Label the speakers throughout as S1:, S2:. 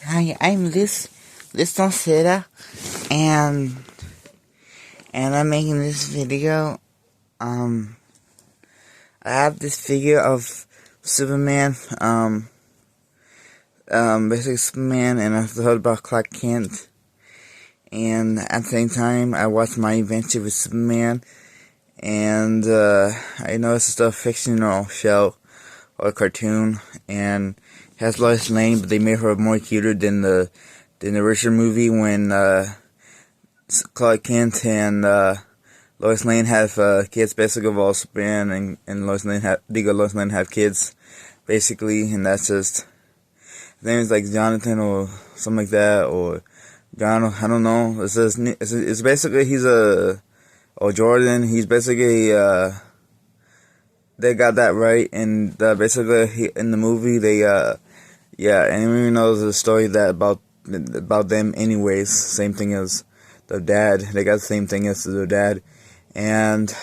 S1: Hi, I'm Liz Salceda, and I'm making this video. I have this figure of Superman, basically Superman, and I've heard about Clark Kent. And at the same time, I watched My Adventure with Superman, and I know it's just a fictional show or cartoon, and it has Lois Lane, but they made her more cuter than the original movie when Clark Kent and Lois Lane have kids, basically, of all Superman and Lois Lane have kids, basically, and that's just, his name is like Jonathan or something like that, or John, I don't know. It's basically or Jordan. He's basically they got that right, and basically in the movie yeah, anyone knows the story that about them anyways. Same thing as the dad. They got the same thing as their dad, and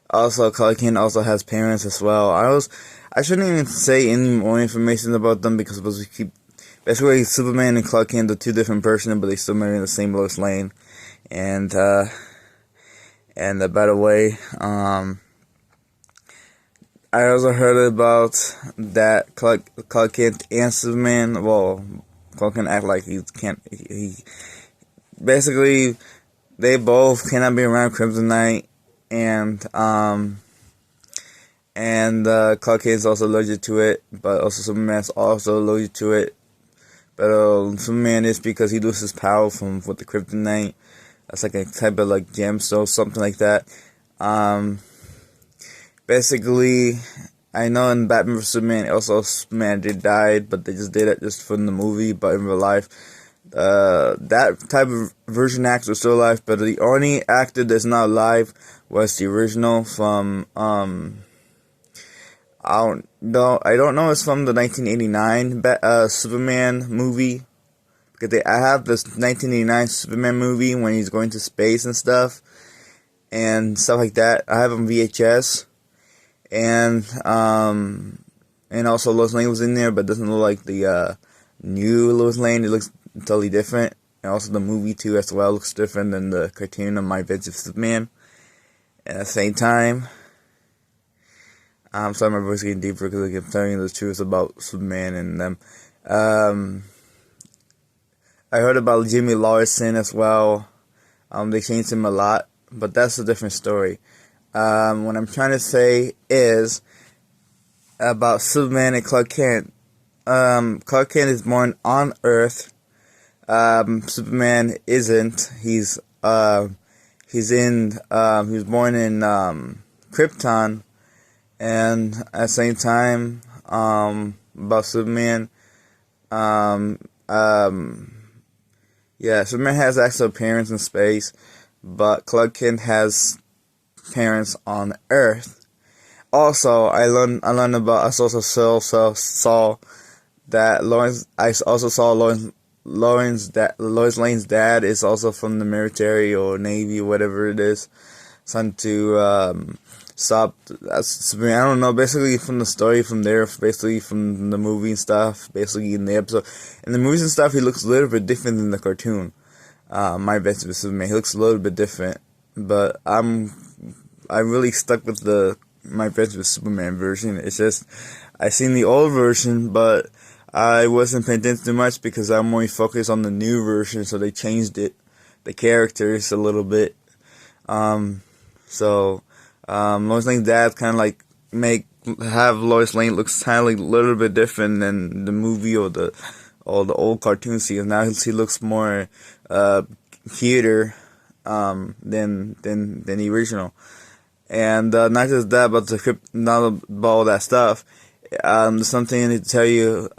S1: also Clark Kent also has parents as well. I shouldn't even say any more information about them because we keep basically Superman and Clark Kent are two different persons, but they still marry the same Lois Lane, and by the way, I also heard about that Clark Kent and Superman. Well, Clark Kent act like he can't. He basically they both cannot be around Kryptonite, and Clark Kent is also allergic to it, but also Superman's also allergic to it. But Superman is because he loses power with the Kryptonite. That's like a type of like gemstone, something like that. Basically, I know in Batman vs Superman, also Superman did died, but they just did it just for the movie. But in real life, that type of version actor is still alive. But the only actor that's not alive was the original from I don't know. It's from the 1989 Superman movie. Because I have this 1989 Superman movie when he's going to space and stuff like that. I have on VHS, and also Lois Lane was in there, but it doesn't look like the new Lois Lane. It looks totally different, and also the movie too as well looks different than the cartoon of My Adventure with Superman. At the same time, I'm sorry my voice is getting deeper because I'm telling you the truth about Superman and them. I heard about Jimmy Lawson as well. They changed him a lot, but that's a different story. What I'm trying to say is about Superman and Clark Kent. Clark Kent is born on Earth. Superman isn't. He was born in Krypton, and at the same time, about Superman, yeah, Superman has actual parents in space, but Clark Kent has parents on Earth. Also, I also saw that Lois Lane's dad is also from the military or Navy or whatever it is. Something to stop. I don't know. Basically, from the story from there, basically from the movie and stuff, basically in the episode, in the movies and stuff, he looks a little bit different than the cartoon. My Adventure with Superman, he looks a little bit different, but I really stuck with the My Adventure with Superman version. It's just I seen the old version, but I wasn't paying attention too much because I'm more focused on the new version, so they changed the characters a little bit. Lois Lane's dad kind of like have Lois Lane looks kind of like a little bit different than the movie or the old cartoon series. Now he looks more cuter than the original. And not just that, but not about all that stuff. There's something I need to tell you.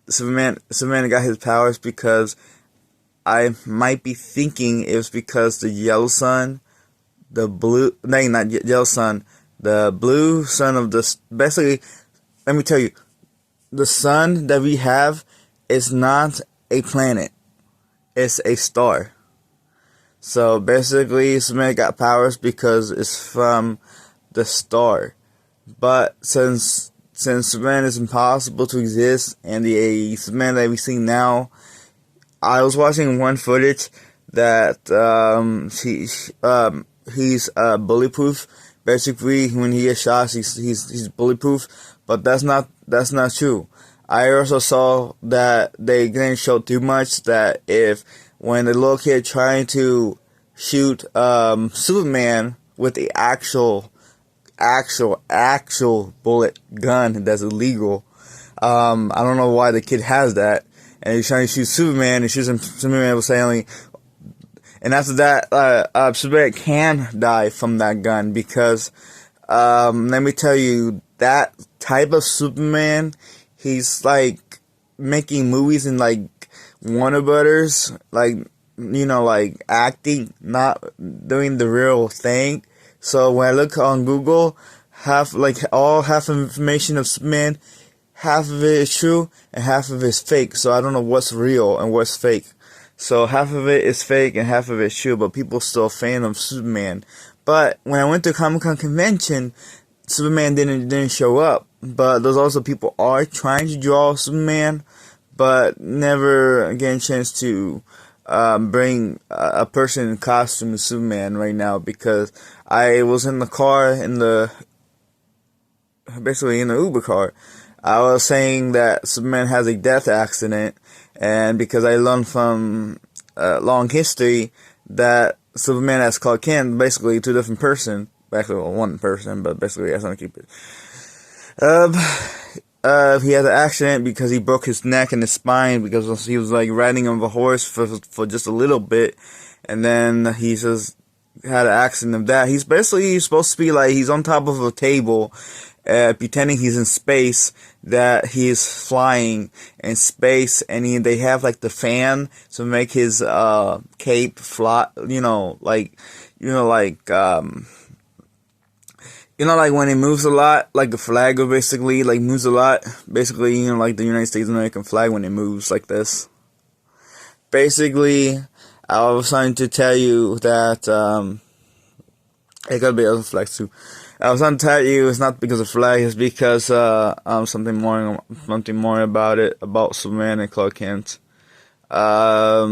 S1: Superman got his powers because I might be thinking it was because the yellow sun, the blue, no, not yellow sun, the blue sun of the, basically, let me tell you, the sun that we have is not a planet, it's a star. So basically, Superman got powers because it's from the star. But since since Superman is impossible to exist, and the Superman that we see now, I was watching one footage that he's bulletproof. Basically, when he gets shot, he's bulletproof. But that's not true. I also saw that they didn't show too much, that if when the little kid trying to shoot Superman with the actual bullet gun that's illegal, I don't know why the kid has that, and he's trying to shoot Superman, and shoots him. Superman was saying, and after that, Superman can die from that gun, because let me tell you, that type of Superman, he's like making movies in like Warner Brothers, like, you know, like acting, not doing the real thing. So when I look on Google, half of information of Superman, half of it is true and half of it is fake. So I don't know what's real and what's fake. So half of it is fake and half of it is true, but people still a fan of Superman. But when I went to Comic-Con convention, Superman didn't show up. But there's also people are trying to draw Superman, but never getting a chance to bring a person in costume to Superman right now, because I was in the car, basically in the Uber car. I was saying that Superman has a death accident, and because I learned from long history that Superman as Clark Kent, basically two different person, actually one person, but basically I want to keep it. He had an accident because he broke his neck and his spine, because he was like riding on a horse for just a little bit, and then he just had an accident of that. He's supposed to be like, he's on top of a table, pretending he's in space, that he's flying in space, and they have like the fan to make his cape fly, like when it moves a lot, like the flag basically like moves a lot, basically, like the United States American flag when it moves like this. Basically, I was trying to tell you that it could be other flags too. I was trying to tell you it's not because of flag, it's because something more about it, about Superman and Clark Kent. I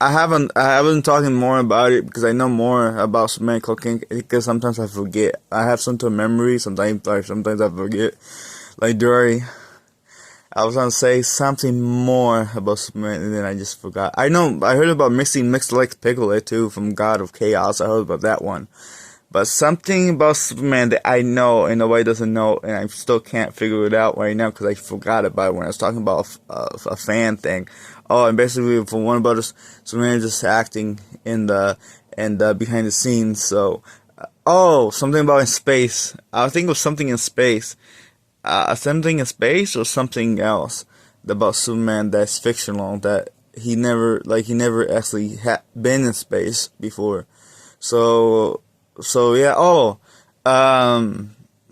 S1: haven't talking more about it because I know more about Superman and Clark Kent, because sometimes I forget. I have some memory, sometimes I forget. Like Dory, I was gonna say something more about Superman and then I just forgot. I heard about Mixed Legs Piglet too from God of Chaos. I heard about that one. But something about Superman that I know and nobody doesn't know, and I still can't figure it out right now because I forgot about it when I was talking about a fan thing. Oh, and basically for Warner Brothers, Superman is just acting in the behind the scenes. So, something about in space. I think it was something in space. Something in space or something else about Superman that's fictional, that he never actually been in space before. So yeah.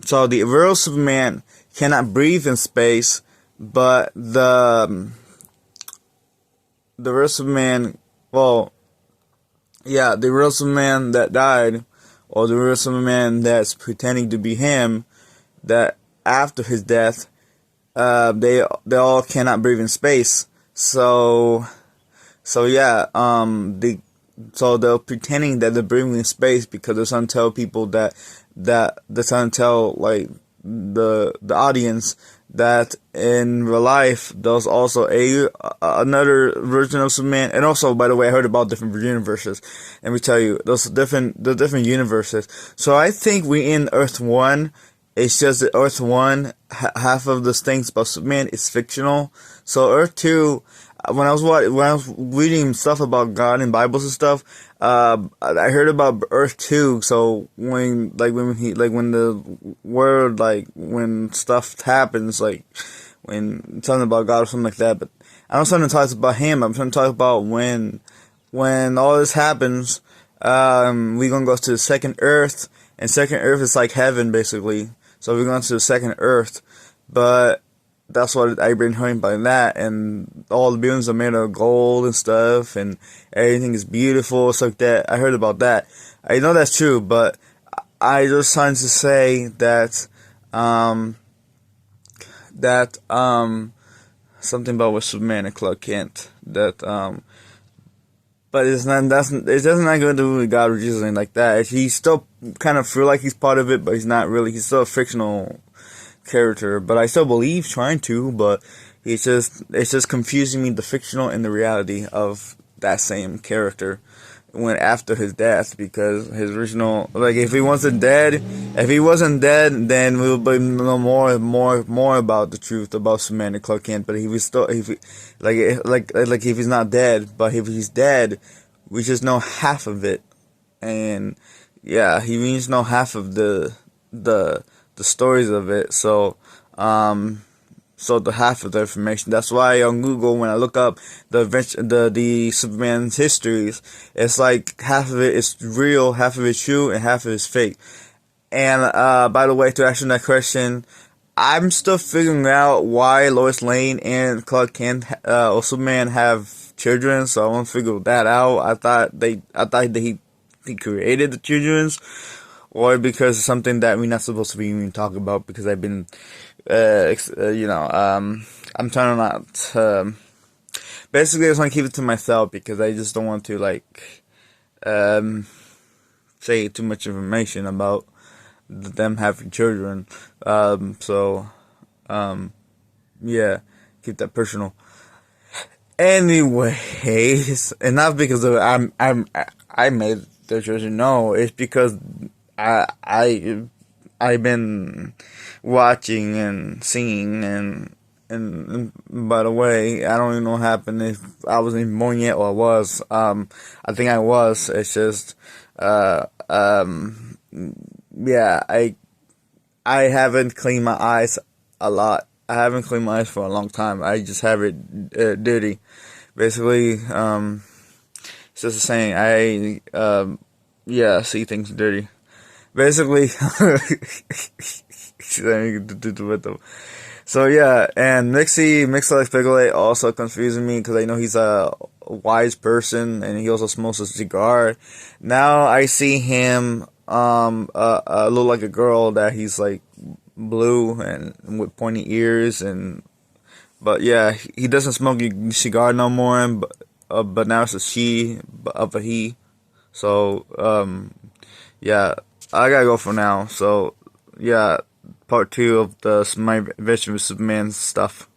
S1: So the real Superman cannot breathe in space, but the real Superman, the real Superman that died, or the real Superman that's pretending to be him, that after his death, they all cannot breathe in space. So they're pretending that they're breathing in space because they're trying to tell people that they're trying to tell like the audience that in real life there's also another version of Superman. And also, by the way, I heard about different universes. Let me tell you, the different universes. So I think we in Earth 1. It's just that Earth 1, half of the things about Superman is fictional. So Earth 2, when I was reading stuff about God and Bibles and stuff, I heard about Earth 2. So when stuff happens, like when something about God or something like that. But I don't want to talk about him. I'm trying to talk about when all this happens, we're gonna go to the second Earth, and second Earth is like heaven basically. So we're going to the second Earth, but that's what I've been hearing by that, and all the buildings are made of gold and stuff, and everything is beautiful, stuff like that. I heard about that. I know that's true, but I just trying to say that Um, that something about with Superman and Clark Kent. That but it's not. It doesn't not going to do with God or Jesus or anything like that. He still kind of feel like he's part of it, but he's not really. He's still a fictional character, but I still believe trying to. But it's just confusing me, the fictional and the reality of that same character went after his death, because his original, like, if he wasn't dead, then we would know more about the truth about Superman and Clark Kent. But if he still, if he, like if he's not dead, but if he's dead, we just know half of it. And yeah, he means know half of the stories of it. So the half of the information. That's why on Google, when I look up the Superman's histories, it's like half of it is real, half of it true, and half of it is fake. And by the way, to answer that question, I'm still figuring out why Lois Lane and Clark Kent or Superman have children. So I want to figure that out. I thought that he created the children's, or because it's something that we're not supposed to be even talk about, because I've been, I'm trying to not, basically I just want to keep it to myself, because I just don't want to, like, say too much information about them having children, yeah, keep that personal. Anyways, and not because of I made the children. No, it's because I've been watching and seeing, and by the way, I don't even know what happened, if I wasn't even born yet or I was. I think I was. It's just yeah, I haven't cleaned my eyes a lot. I haven't cleaned my eyes for a long time. I just have it dirty. Basically, it's just a saying. Yeah, see things dirty. Basically, so yeah, and Mixed also confusing me, because I know he's a wise person and he also smokes a cigar. Now I see him look like a girl, that he's like blue and with pointy ears, but yeah, he doesn't smoke a cigar no more, but now it's a she of a he. So yeah, I gotta go for now. So yeah, part 2 of my Adventure with Superman stuff.